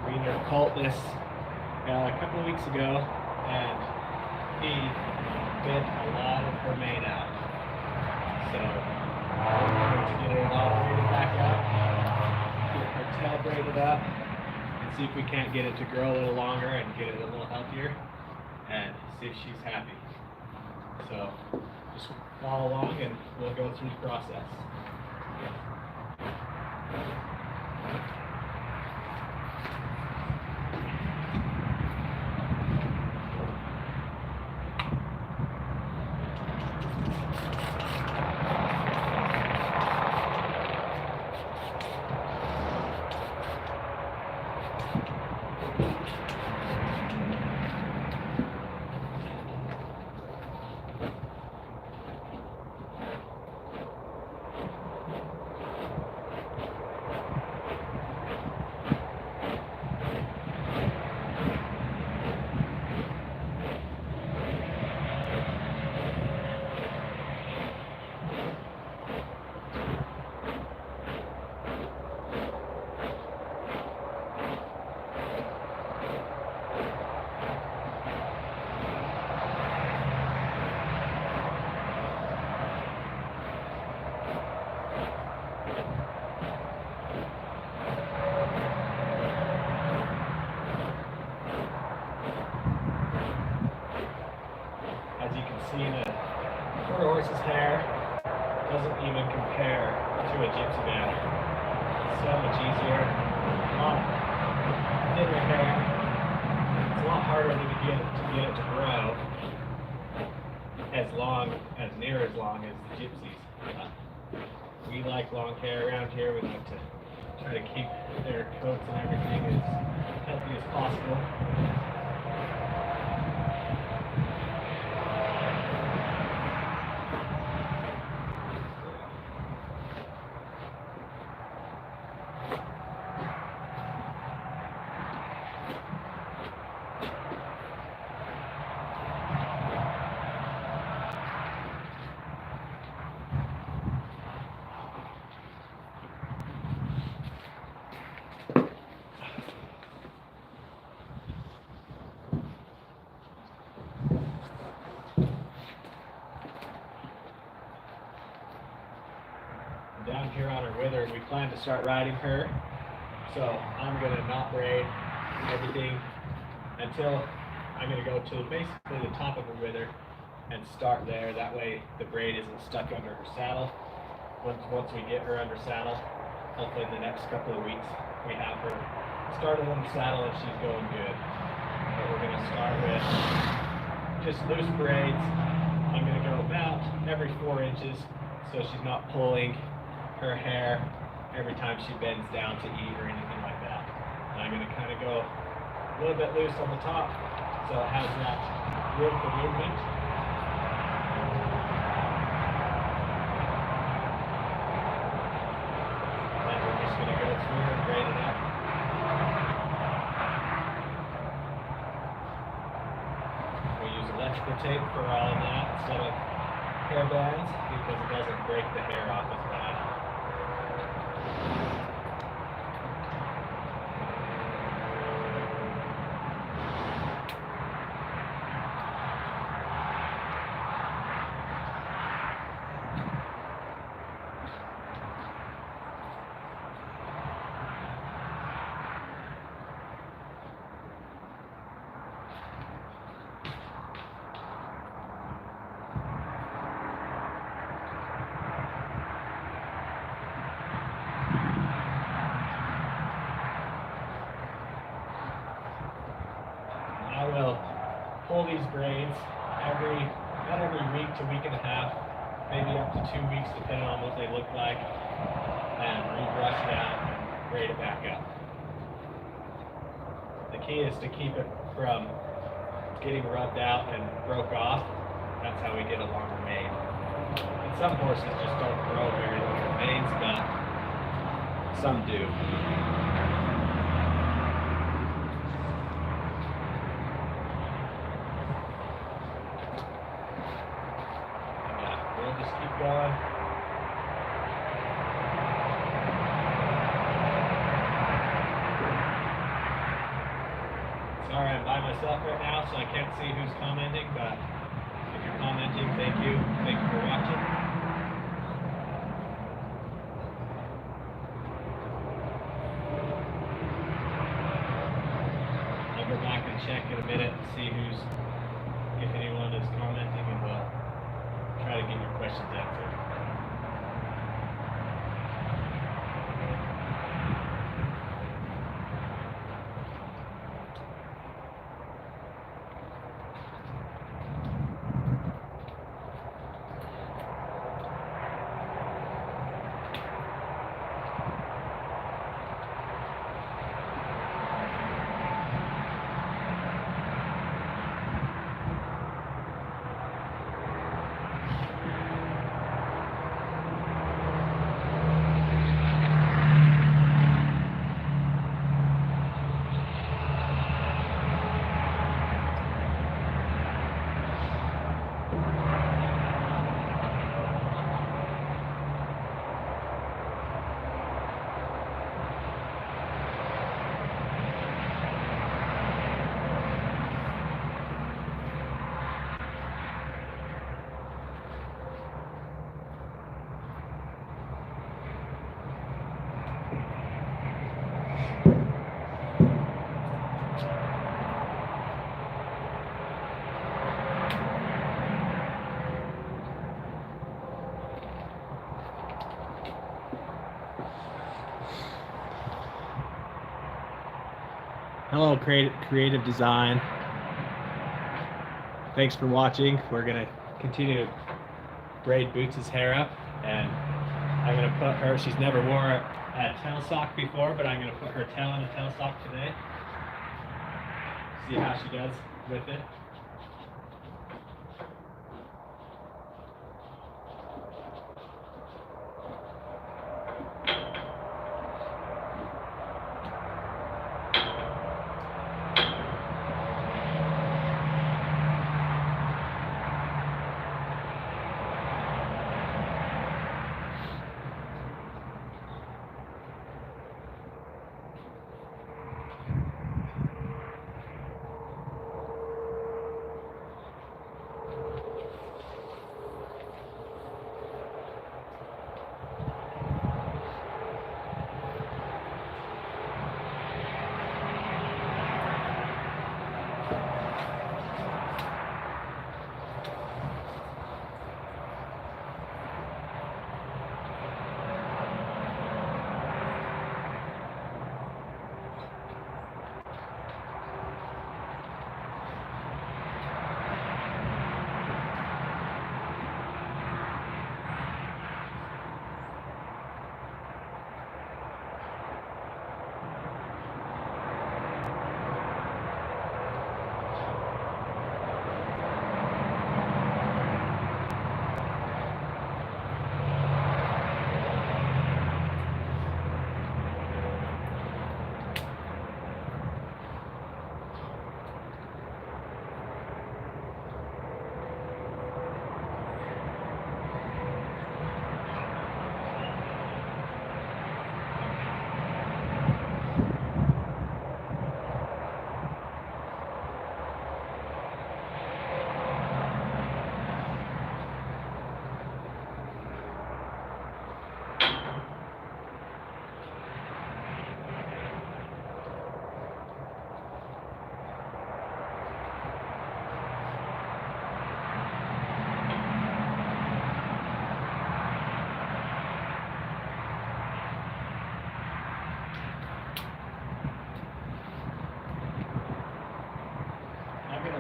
breeder cultness a couple of weeks ago, and he bit a lot of her mane out. So we're going to get her all braided back up, get her tail braided up, and see if we can't get it to grow a little longer and get it a little healthier, and see if she's happy. So just follow along and we'll go through the process. As you can see, the quarter horse's hair doesn't even compare to a gypsy man. It's so much easier, a lot thinner hair. It's a lot harder to get it to grow as near as long as the gypsies. We like long hair around here. We like to try to keep their coats and everything as healthy as possible. Down here on her wither, we plan to start riding her. So I'm going to not braid everything until I'm going to go to basically the top of her wither and start there. That way the braid isn't stuck under her saddle. Once we get her under saddle, hopefully in the next couple of weeks, we have her started on the saddle and she's going good. But we're going to start with just loose braids. I'm going to go about every 4 inches so she's not pulling her hair every time she bends down to eat or anything like that. And I'm going to kind of go a little bit loose on the top so it has that room for movement. And then we're just going to go through and braid it up. We use electrical tape for all of that instead of hair bands because it doesn't break the hair off as bad. I will pull these braids about every week to week and a half, maybe up to 2 weeks depending on what they look like, and rebrush it out and braid it back up. The key is to keep it from getting rubbed out and broke off. That's how we get a longer mane. And some horses just don't grow very long manes, but some do. We'll just keep going. Sorry, I'm by myself right now, so I can't see who's commenting, but if you're commenting, thank you. Thank you for watching. I'll go back and check in a minute and see if anyone is commenting, and we'll try to get your questions answered. Hello, creative design. Thanks for watching. We're gonna continue to braid Boots' hair up, and I'm gonna put her. She's never wore a tail sock before, but I'm gonna put her tail in a tail sock today. See how she does with it.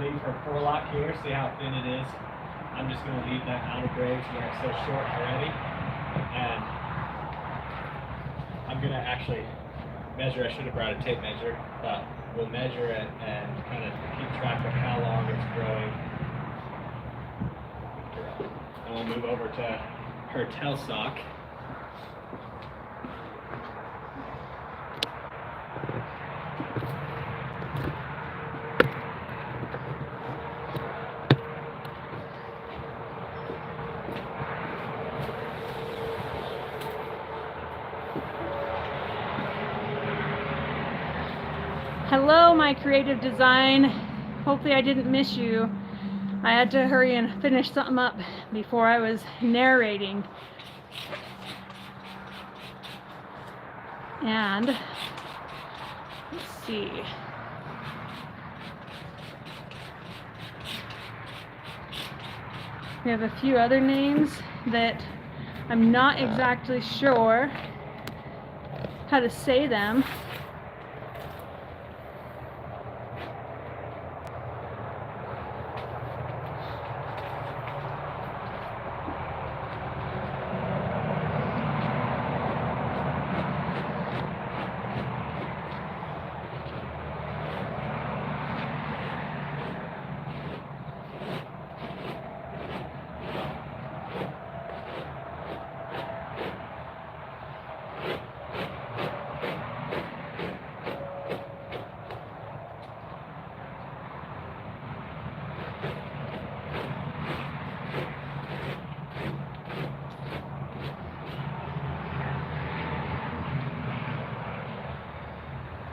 Leave her forelock here, see how thin it is. I'm just going to leave that outer braid where it's so short already. And I'm going to actually measure. I should have brought a tape measure, but we'll measure it and kind of keep track of how long it's growing. And we'll move over to her tail sock. Hello, my creative design. Hopefully I didn't miss you. I had to hurry and finish something up before I was narrating. And let's see. We have a few other names that I'm not exactly sure how to say them.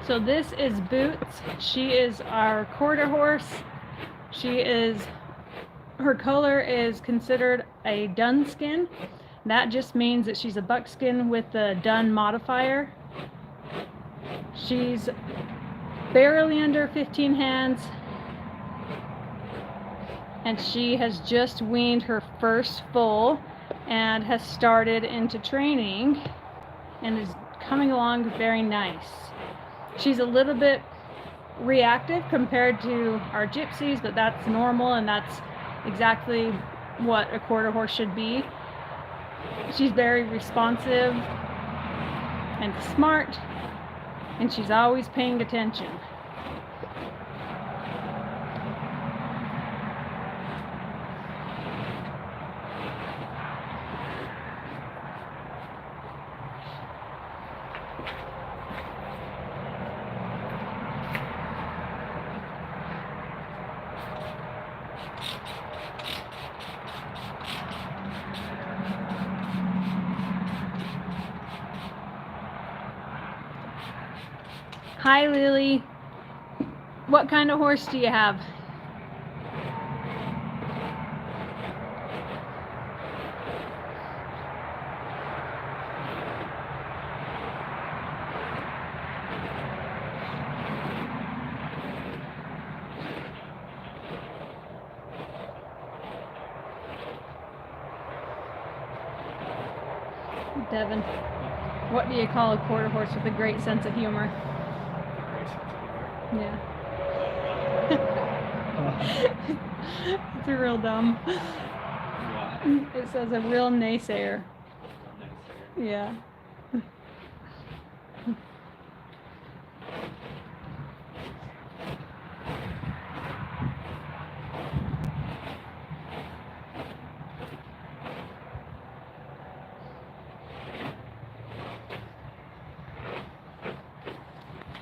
So this is Boots. She is our quarter horse. Her color is considered a dun skin. That just means that she's a buckskin with the dun modifier. She's barely under 15 hands, and she has just weaned her first foal and has started into training and is coming along very nice. She's a little bit reactive compared to our gypsies, but that's normal and that's exactly what a quarter horse should be. She's very responsive and smart, and she's always paying attention. Hi, Lily. What kind of horse do you have? Devin, what do you call a quarter horse with a great sense of humor? Yeah. It's a real dumb. It says a real naysayer. Yeah.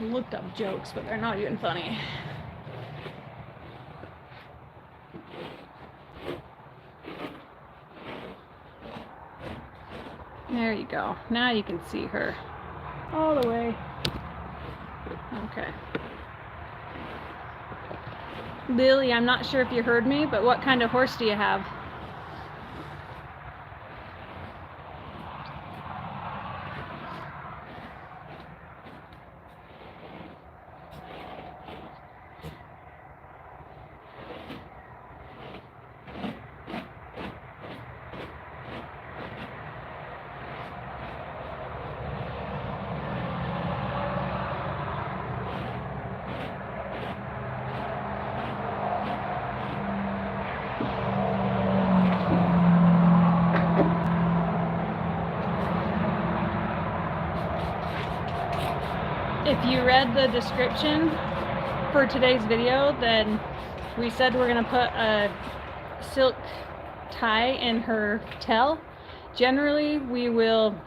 I looked up jokes, but they're not even funny. There you go. Now you can see her all the way. Okay. Lily, I'm not sure if you heard me, but what kind of horse do you have? If you read the description for today's video, then we said we're going to put a silk tie in her tail. Generally, we will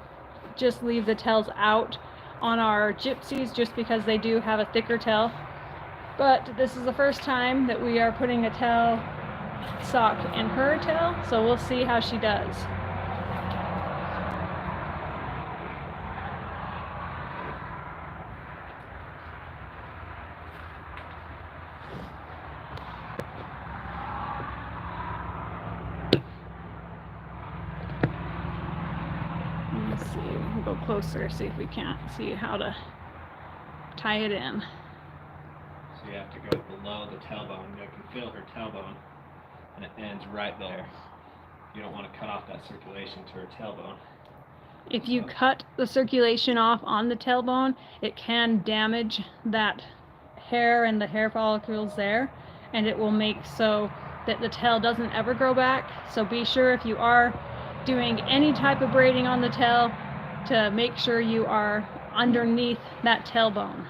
just leave the tails out on our gypsies just because they do have a thicker tail. But this is the first time that we are putting a tail sock in her tail, so we'll see how she does. closer, see if we can't see how to tie it in. So you have to go below the tailbone. You can feel her tailbone, and it ends right there. You don't want to cut off that circulation to her tailbone. If you cut the circulation off on the tailbone, it can damage that hair and the hair follicles there, and it will make so that the tail doesn't ever grow back. So be sure, if you are doing any type of braiding on the tail, to make sure you are underneath that tailbone.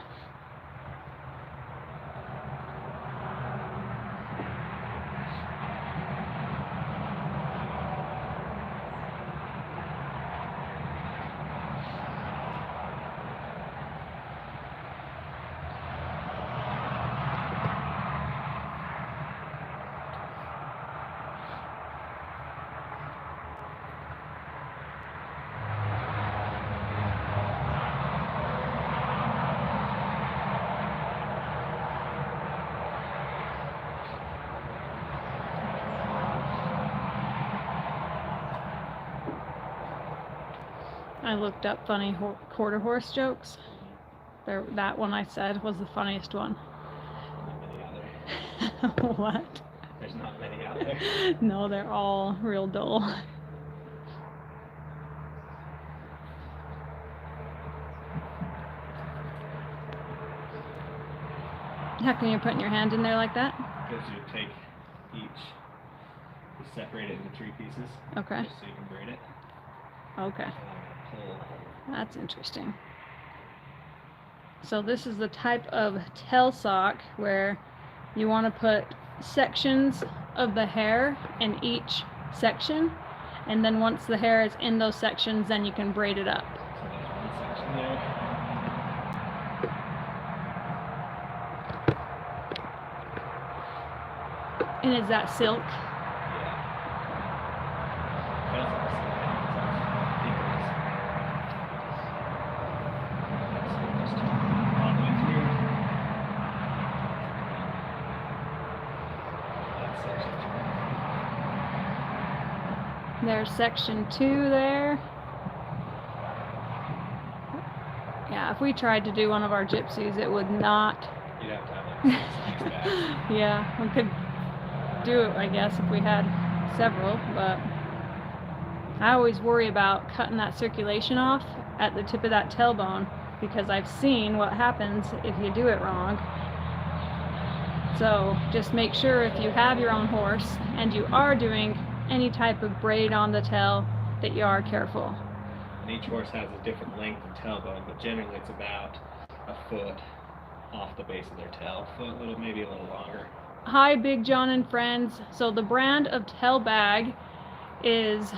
I looked up funny quarter horse jokes. That one I said was the funniest one. Not many other. What? There's not many out there. No, they're all real dull. How come you're putting your hand in there like that? Because you take each, you separate it into 3 pieces. Okay. Just so you can braid it. Okay. And I'm gonna pull. That's interesting. So this is the type of tail sock where you want to put sections of the hair in each section, and then once the hair is in those sections, then you can braid it up. So there's one section there. And is that silk? Yeah. Feels like silk. I think it is. So just all the way through. That section. There's section 2 there. Yeah, if we tried to do one of our gypsies, it would not. You'd have to have like 6 bags. Yeah, we could do it, I guess, if we had several, but I always worry about cutting that circulation off at the tip of that tailbone, because I've seen what happens if you do it wrong. So just make sure, if you have your own horse and you are doing any type of braid on the tail, that you are careful. And each horse has a different length of tailbone, but generally it's about a foot off the base of their tail. Maybe a little longer. Hi, Big John and friends. So the brand of tail bag is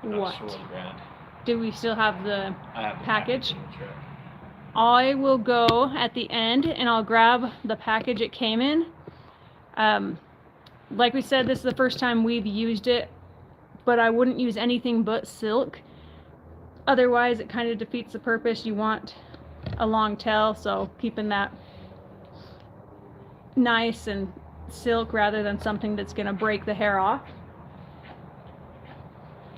I'm what? not sure the brand. Do we still have the I have the package? in the truck. I will go at the end and I'll grab the package it came in. Like we said, this is the first time we've used it, but I wouldn't use anything but silk. Otherwise, it kind of defeats the purpose. You want a long tail, so keeping that nice and silk rather than something that's going to break the hair off.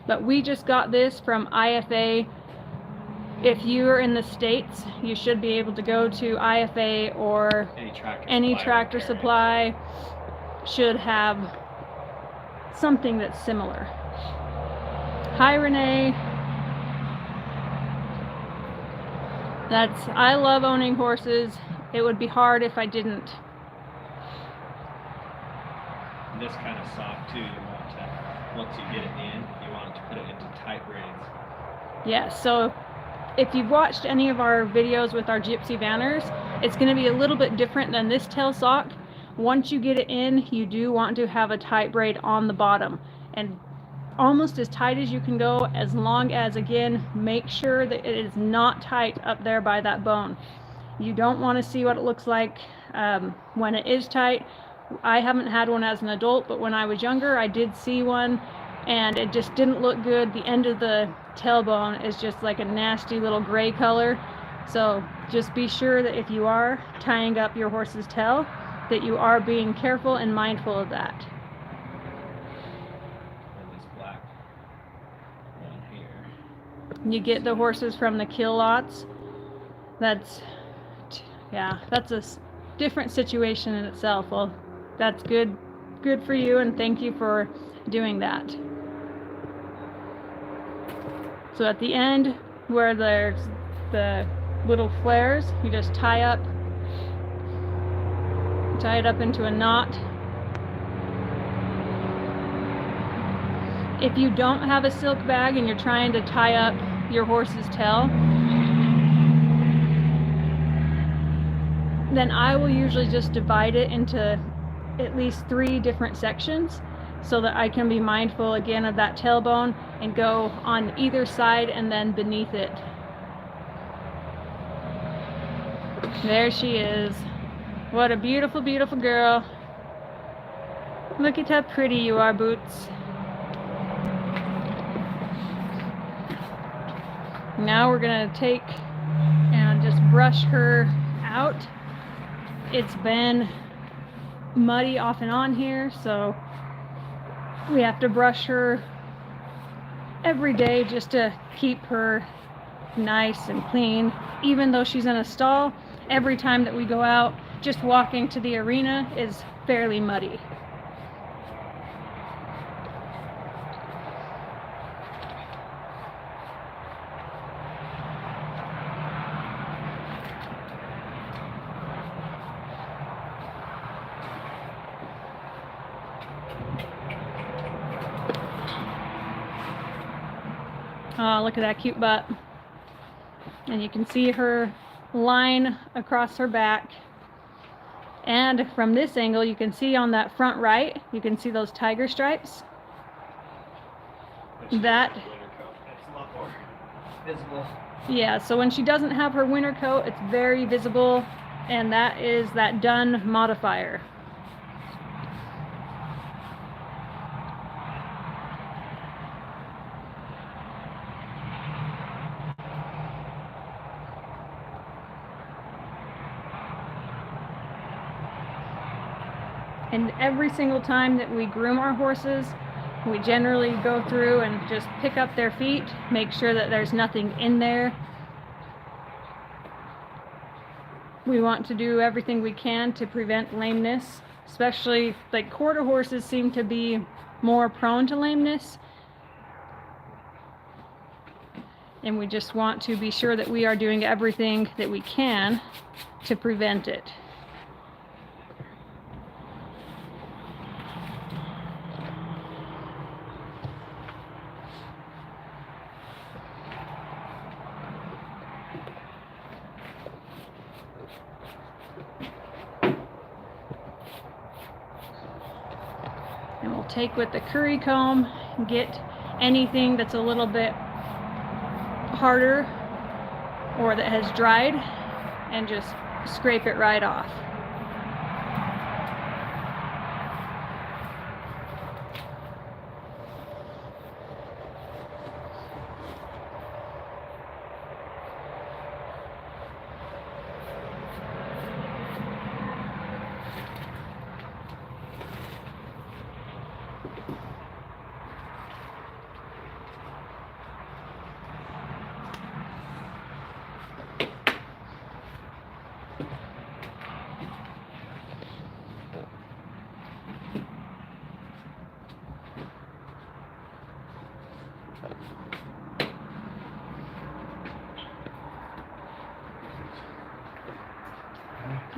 But we just got this from IFA. If you're in the States, you should be able to go to IFA, or any tractor supply should have something that's similar. Hi, Renee. I love owning horses. It would be hard if I didn't. And this kind of sock too, you want to, once you get it in, you want to put it into tight braids. Yeah, so if you've watched any of our videos with our gypsy banners, it's going to be a little bit different than this tail sock. Once you get it in, you do want to have a tight braid on the bottom, and almost as tight as you can go, as long as, again, make sure that it is not tight up there by that bone. You don't want to see what it looks like when it is tight. I haven't had one as an adult, but when I was younger, I did see one, and it just didn't look good. The end of the tailbone is just like a nasty little gray color. So just be sure that if you are tying up your horse's tail, that you are being careful and mindful of that. And this black one here. you get the horses from the kill lots, that's a different situation in itself. Well, that's good for you, and thank you for doing that. So at the end where there's the little flares, you just tie it up into a knot. If you don't have a silk bag and you're trying to tie up your horse's tail, then I will usually just divide it into at least 3 different sections so that I can be mindful again of that tailbone and go on either side and then beneath it. There she is. What a beautiful, beautiful girl. Look at how pretty you are, Boots. Now we're gonna take and just brush her out. It's been muddy off and on here, so we have to brush her every day just to keep her nice and clean. Even though she's in a stall, every time that we go out, just walking to the arena is fairly muddy. Oh, look at that cute butt. And you can see her line across her back. And from this angle, you can see on that front right, you can see those tiger stripes. That, it's a lot more visible. yeah, so when she doesn't have her winter coat, it's very visible, and that is that dun modifier. And every single time that we groom our horses, we generally go through and just pick up their feet, make sure that there's nothing in there. We want to do everything we can to prevent lameness, especially like quarter horses seem to be more prone to lameness. And we just want to be sure that we are doing everything that we can to prevent it. And we'll take with the curry comb, get anything that's a little bit harder or that has dried, and just scrape it right off.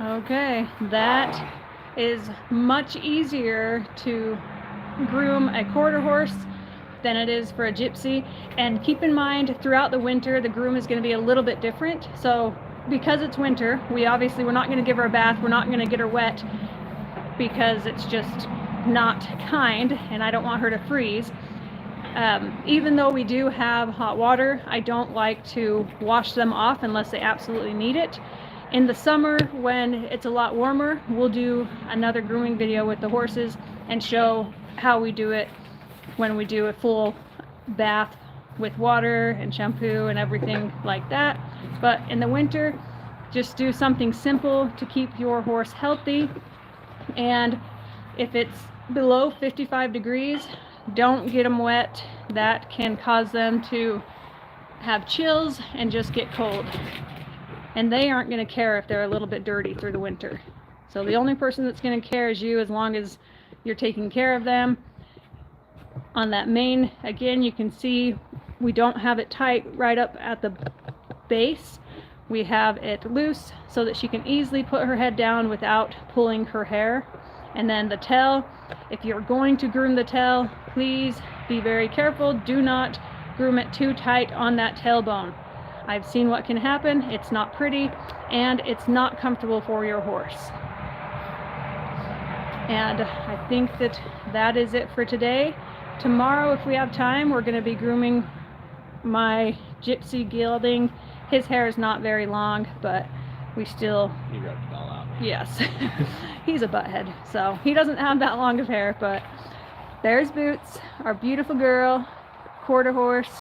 Okay, that is much easier to groom a quarter horse than it is for a gypsy. And keep in mind, throughout the winter, the groom is going to be a little bit different. So because it's winter, we're not going to give her a bath. We're not going to get her wet because it's just not kind, and I don't want her to freeze. Even though we do have hot water, I don't like to wash them off unless they absolutely need it. In the summer, when it's a lot warmer, we'll do another grooming video with the horses and show how we do it when we do a full bath with water and shampoo and everything like that. But in the winter, just do something simple to keep your horse healthy. And if it's below 55 degrees, don't get them wet. That can cause them to have chills and just get cold. And they aren't going to care if they're a little bit dirty through the winter. So the only person that's going to care is you, as long as you're taking care of them. On that mane, again, you can see we don't have it tight right up at the base. We have it loose so that she can easily put her head down without pulling her hair. And then the tail, if you're going to groom the tail, please be very careful. Do not groom it too tight on that tailbone. I've seen what can happen. It's not pretty, and it's not comfortable for your horse. And I think that that is it for today. Tomorrow, if we have time, we're going to be grooming my gypsy gelding. His hair is not very long, but we still... He rubbed it all out. Yes. He's a butthead, so he doesn't have that long of hair, but there's Boots, our beautiful girl, quarter horse.